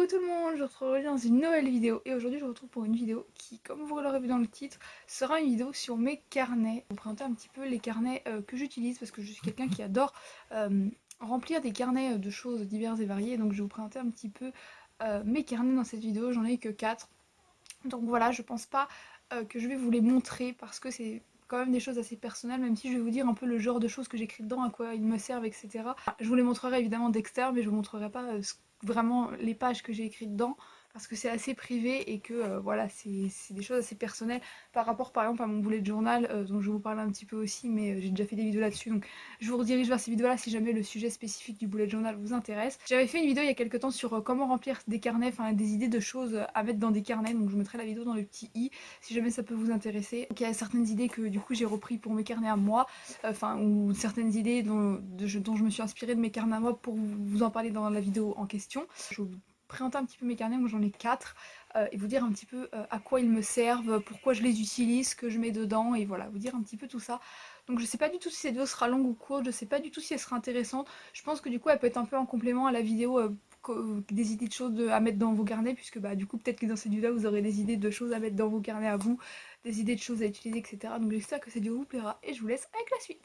Coucou tout le monde, je vous retrouve aujourd'hui dans une nouvelle vidéo et aujourd'hui je vous retrouve pour une vidéo qui, comme vous l'aurez vu dans le titre, sera une vidéo sur mes carnets. Je vais vous présenter un petit peu les carnets que j'utilise parce que je suis quelqu'un qui adore remplir des carnets de choses diverses et variées, donc je vais vous présenter un petit peu mes carnets dans cette vidéo. J'en ai que 4, donc voilà, je pense pas que je vais vous les montrer parce que c'est quand même des choses assez personnelles, même si je vais vous dire un peu le genre de choses que j'écris dedans, à quoi ils me servent, etc. Je vous les montrerai évidemment d'externe, mais je vous montrerai pas vraiment les pages que j'ai écrites dedans, parce que c'est assez privé et que voilà, c'est des choses assez personnelles par rapport par exemple à mon bullet journal, dont je vais vous parler un petit peu aussi, mais j'ai déjà fait des vidéos là-dessus, donc je vous redirige vers ces vidéos-là si jamais le sujet spécifique du bullet journal vous intéresse. J'avais fait une vidéo il y a quelques temps sur comment remplir des carnets, enfin des idées de choses à mettre dans des carnets, donc je mettrai la vidéo dans le petit i si jamais ça peut vous intéresser. Donc il y a certaines idées que du coup j'ai repris pour mes carnets à moi, enfin ou certaines idées dont je me suis inspirée de mes carnets à moi pour vous en parler dans la vidéo en question. Je vais vous présenter un petit peu mes carnets, moi j'en ai 4, et vous dire un petit peu à quoi ils me servent, pourquoi je les utilise, ce que je mets dedans, et voilà, vous dire un petit peu tout ça. Donc je sais pas du tout si cette vidéo sera longue ou courte, je sais pas du tout si elle sera intéressante. Je pense que du coup elle peut être un peu en complément à la vidéo des idées de choses à mettre dans vos carnets, puisque bah du coup peut-être que dans cette vidéo vous aurez des idées de choses à mettre dans vos carnets à vous, des idées de choses à utiliser, etc. Donc j'espère que cette vidéo vous plaira et je vous laisse avec la suite.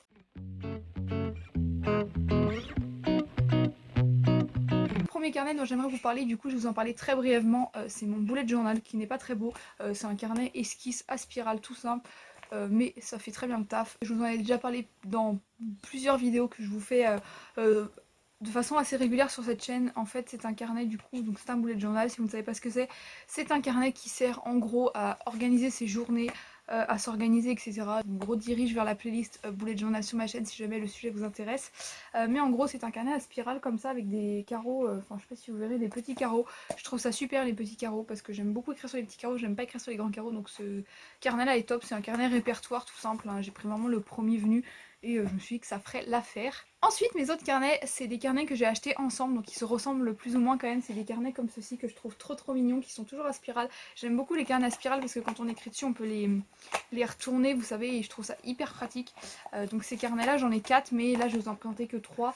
Le premier carnet dont j'aimerais vous parler, du coup je vais vous en parler très brièvement, c'est mon bullet journal qui n'est pas très beau, c'est un carnet esquisse à spirale tout simple, mais ça fait très bien le taf. Je vous en ai déjà parlé dans plusieurs vidéos que je vous fais de façon assez régulière sur cette chaîne. En fait c'est un carnet du coup, donc c'est un bullet journal, si vous ne savez pas ce que c'est un carnet qui sert en gros à organiser ses journées, à s'organiser, etc. Je vous redirige vers la playlist bullet journal sur ma chaîne si jamais le sujet vous intéresse. Mais en gros c'est un carnet à spirale comme ça avec des carreaux, enfin je sais pas si vous verrez, des petits carreaux. Je trouve ça super les petits carreaux parce que j'aime beaucoup écrire sur les petits carreaux, j'aime pas écrire sur les grands carreaux, donc ce carnet là est top. C'est un carnet répertoire tout simple, hein. J'ai pris vraiment le premier venu et je me suis dit que ça ferait l'affaire. Ensuite mes autres carnets, c'est des carnets que j'ai achetés ensemble, donc ils se ressemblent plus ou moins quand même. C'est des carnets comme ceci que je trouve trop mignons, qui sont toujours à spirale. J'aime beaucoup les carnets à spirale parce que quand on écrit dessus on peut les retourner, vous savez, et je trouve ça hyper pratique. Donc ces carnets là j'en ai 4, mais là je vais vous en présenter que 3,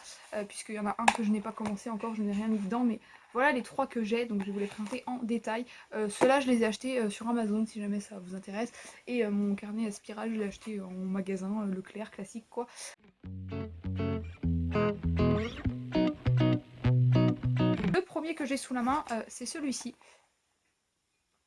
puisqu'il y en a un que je n'ai pas commencé encore, je n'ai rien mis dedans, mais voilà les 3 que j'ai, donc je vais vous les présenter en détail. Ceux-là je les ai achetés sur Amazon si jamais ça vous intéresse, et mon carnet à spirale je l'ai acheté en magasin Leclerc classique quoi. Le premier que j'ai sous la main, c'est celui-ci.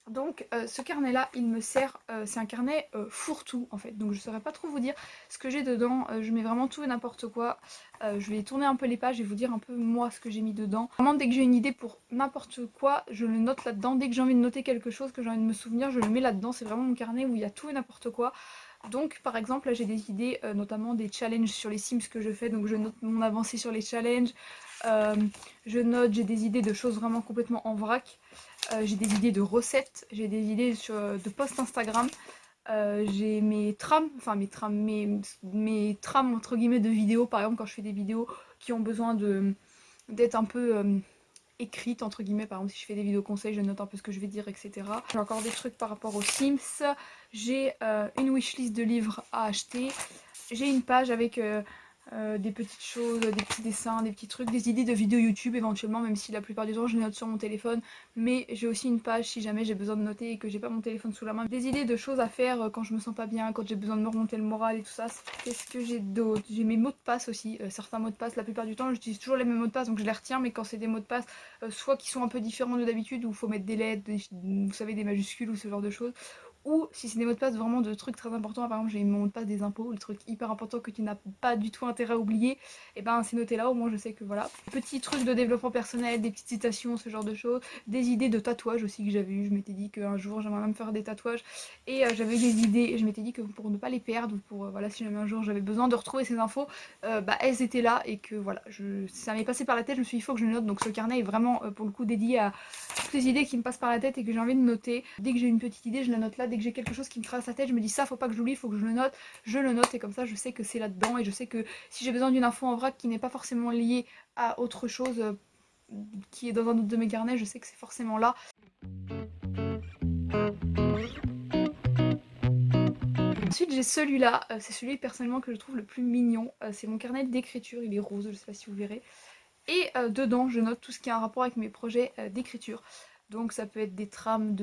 Donc ce carnet là il me sert, c'est un carnet fourre-tout en fait, donc je saurais pas trop vous dire ce que j'ai dedans, je mets vraiment tout et n'importe quoi. Je vais tourner un peu les pages et vous dire un peu moi ce que j'ai mis dedans. Vraiment dès que j'ai une idée pour n'importe quoi, je le note là-dedans, dès que j'ai envie de noter quelque chose, que j'ai envie de me souvenir, je le mets là-dedans. C'est vraiment mon carnet où il y a tout et n'importe quoi. Donc par exemple là j'ai des idées, notamment des challenges sur les Sims que je fais, donc je note mon avancée sur les challenges, j'ai des idées de choses vraiment complètement en vrac. J'ai des idées de recettes, j'ai des idées de posts Instagram, j'ai mes trames, enfin mes trames entre guillemets de vidéos, par exemple quand je fais des vidéos qui ont besoin d'être un peu écrites entre guillemets, par exemple si je fais des vidéos conseils, je note un peu ce que je vais dire, etc. J'ai encore des trucs par rapport aux Sims, j'ai une wishlist de livres à acheter, j'ai une page avec des petites choses, des petits dessins, des petits trucs, des idées de vidéos YouTube éventuellement, même si la plupart du temps je les note sur mon téléphone, mais j'ai aussi une page si jamais j'ai besoin de noter et que j'ai pas mon téléphone sous la main. Des idées de choses à faire quand je me sens pas bien, quand j'ai besoin de me remonter le moral et tout ça. Qu'est-ce que j'ai d'autre? J'ai mes mots de passe aussi, certains mots de passe, la plupart du temps j'utilise toujours les mêmes mots de passe donc je les retiens, mais quand c'est des mots de passe soit qui sont un peu différents de d'habitude, où il faut mettre des lettres, vous savez, des majuscules ou ce genre de choses, ou si c'est des mots de passe vraiment de trucs très importants, par exemple j'ai mon mot de passe des impôts, le truc hyper important que tu n'as pas du tout intérêt à oublier, et ben c'est noté là, au moins je sais que voilà. Petits trucs de développement personnel, des petites citations, ce genre de choses, des idées de tatouages aussi que j'avais eu, je m'étais dit qu'un jour j'aimerais même faire des tatouages, et j'avais des idées, et je m'étais dit que pour ne pas les perdre, ou pour voilà, si jamais un jour j'avais besoin de retrouver ces infos, bah elles étaient là, et que voilà, ça m'est passé par la tête, je me suis dit il faut que je le note, donc ce carnet est vraiment pour le coup dédié à toutes les idées qui me passent par la tête et que j'ai envie de noter. Dès que j'ai une petite idée, je la note là. Dès que j'ai quelque chose qui me traverse la tête, je me dis ça, faut pas que je l'oublie, faut que je le note. Je le note et comme ça, je sais que c'est là-dedans et je sais que si j'ai besoin d'une info en vrac qui n'est pas forcément liée à autre chose qui est dans un autre de mes carnets, je sais que c'est forcément là. Ensuite j'ai celui-là, c'est celui personnellement que je trouve le plus mignon, c'est mon carnet d'écriture, il est rose, je sais pas si vous verrez. Et dedans, je note tout ce qui a un rapport avec mes projets d'écriture. Donc ça peut être des trames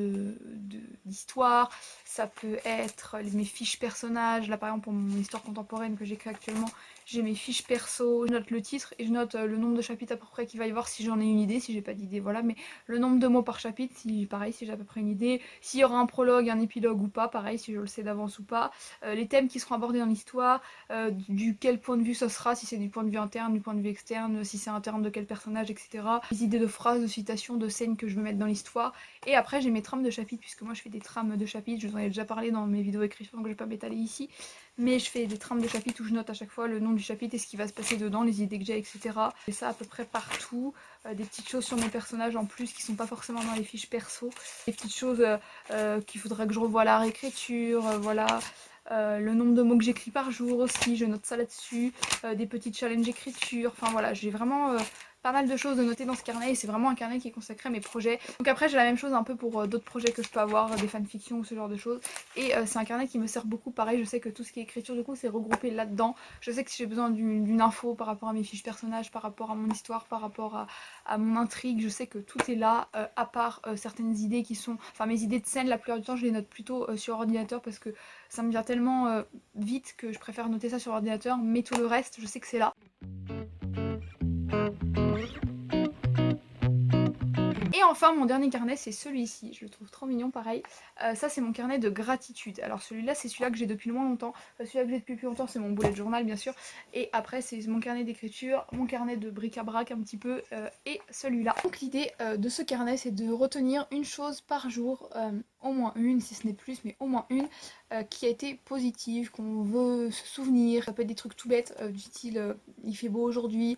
d'histoire, ça peut être mes fiches personnages. Là par exemple pour mon histoire contemporaine que j'écris actuellement, j'ai mes fiches perso, je note le titre et je note le nombre de chapitres à peu près qu'il va y avoir si j'en ai une idée, si j'ai pas d'idée, voilà, mais le nombre de mots par chapitre, si pareil, si j'ai à peu près une idée, s'il y aura un prologue, un épilogue ou pas, pareil, si je le sais d'avance ou pas, les thèmes qui seront abordés dans l'histoire, du quel point de vue ça sera, si c'est du point de vue interne, du point de vue externe, si c'est interne de quel personnage, etc. Les idées de phrases, de citations, de scènes que je veux mettre dans l'histoire. Et après j'ai mes trames de chapitres, puisque moi je fais des trames de chapitres, je vous en ai déjà parlé dans mes vidéos écrites, donc je vais pas m'étaler ici. Mais je fais des trames de chapitres où je note à chaque fois le nom du chapitre et ce qui va se passer dedans, les idées que j'ai, etc. Et ça à peu près partout. Des petites choses sur mes personnages en plus qui sont pas forcément dans les fiches perso. Des petites choses qu'il faudrait que je revoie à la réécriture, voilà. Le nombre de mots que j'écris par jour aussi, je note ça là-dessus, des petits challenges d'écriture, enfin voilà, j'ai vraiment pas mal de choses de noter dans ce carnet et c'est vraiment un carnet qui est consacré à mes projets. Donc après j'ai la même chose un peu pour d'autres projets que je peux avoir, des fanfictions ou ce genre de choses. Et c'est un carnet qui me sert beaucoup, pareil, je sais que tout ce qui est écriture du coup c'est regroupé là-dedans. Je sais que si j'ai besoin d'une info par rapport à mes fiches personnages, par rapport à mon histoire, par rapport à mon intrigue, je sais que tout est là, à part certaines idées qui sont... Enfin mes idées de scène la plupart du temps je les note plutôt sur ordinateur parce que ça me vient tellement vite que je préfère noter ça sur ordinateur, mais tout le reste je sais que c'est là. Et enfin mon dernier carnet c'est celui-ci, je le trouve trop mignon pareil. Ça c'est mon carnet de gratitude. Alors celui-là c'est celui-là que j'ai depuis le moins longtemps. Celui-là que j'ai depuis plus longtemps c'est mon bullet journal bien sûr. Et après c'est mon carnet d'écriture, mon carnet de bric-à-brac un petit peu et celui-là. Donc l'idée de ce carnet c'est de retenir une chose par jour, au moins une si ce n'est plus mais au moins une, qui a été positive, qu'on veut se souvenir. Ça peut être des trucs tout bêtes du style il fait beau aujourd'hui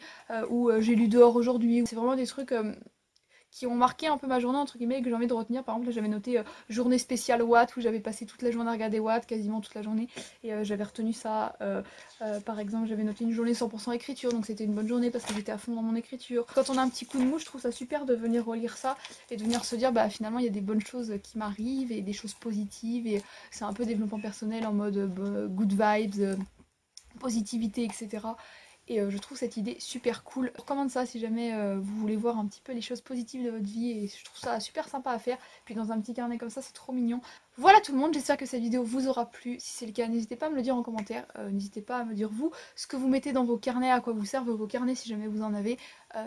ou j'ai lu dehors aujourd'hui. C'est vraiment des trucs qui ont marqué un peu ma journée entre guillemets et que j'ai envie de retenir. Par exemple là j'avais noté journée spéciale Watt où j'avais passé toute la journée à regarder Watt, quasiment toute la journée, et j'avais retenu ça. Par exemple j'avais noté une journée 100% écriture, donc c'était une bonne journée parce que j'étais à fond dans mon écriture. Quand on a un petit coup de mou je trouve ça super de venir relire ça et de venir se dire bah finalement il y a des bonnes choses qui m'arrivent et des choses positives, et c'est un peu développement personnel en mode good vibes, positivité, etc. Et je trouve cette idée super cool. Je recommande ça si jamais vous voulez voir un petit peu les choses positives de votre vie, et je trouve ça super sympa à faire. Puis dans un petit carnet comme ça, c'est trop mignon. Voilà tout le monde, j'espère que cette vidéo vous aura plu. Si c'est le cas, n'hésitez pas à me le dire en commentaire. N'hésitez pas à me dire vous ce que vous mettez dans vos carnets, à quoi vous servent vos carnets si jamais vous en avez.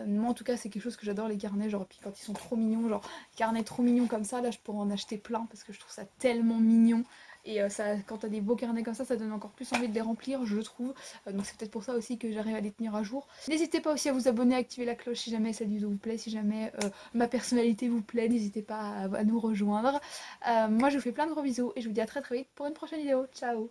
Moi en tout cas c'est quelque chose que j'adore, les carnets, genre puis quand ils sont trop mignons, genre carnets trop mignons comme ça, là je pourrais en acheter plein parce que je trouve ça tellement mignon. Et ça, quand t'as des beaux carnets comme ça donne encore plus envie de les remplir, je trouve. Donc c'est peut-être pour ça aussi que j'arrive à les tenir à jour. N'hésitez pas aussi à vous abonner, à activer la cloche si jamais cette vidéo vous plaît, si jamais ma personnalité vous plaît, n'hésitez pas à nous rejoindre. Moi je vous fais plein de gros bisous et je vous dis à très très vite pour une prochaine vidéo. Ciao!